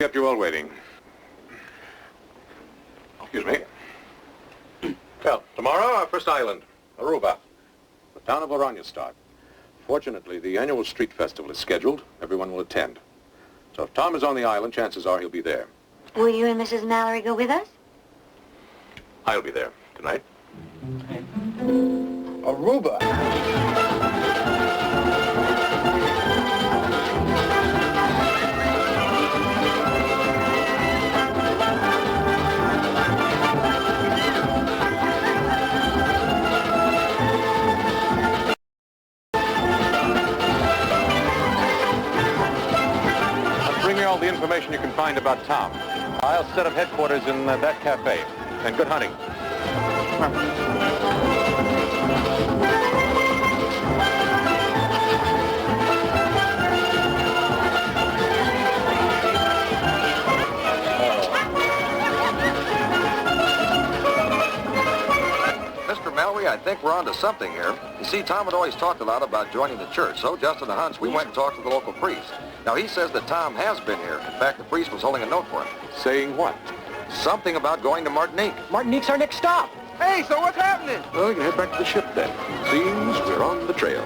Kept you all waiting. Excuse me. Well, tomorrow, our first island, Aruba. The town of Oranjestad. Fortunately, the annual street festival is scheduled. Everyone will attend. So if Tom is on the island, chances are he'll be there. Will you and Mrs. Mallory go with us? I'll be there tonight. Aruba. Bring me all the information you can find about Tom. I'll set up headquarters in that cafe. And good hunting. Mr. Mallory, I think we're on to something here. You see, Tom had always talked a lot about joining the church, so just in a hunch, we went and talked to the local priest. Now, he says that Tom has been here. In fact, the priest was holding a note for him. Saying what? Something about going to Martinique. Martinique's our next stop. Hey, so what's happening? Well, we can head back to the ship then. Seems we're on the trail.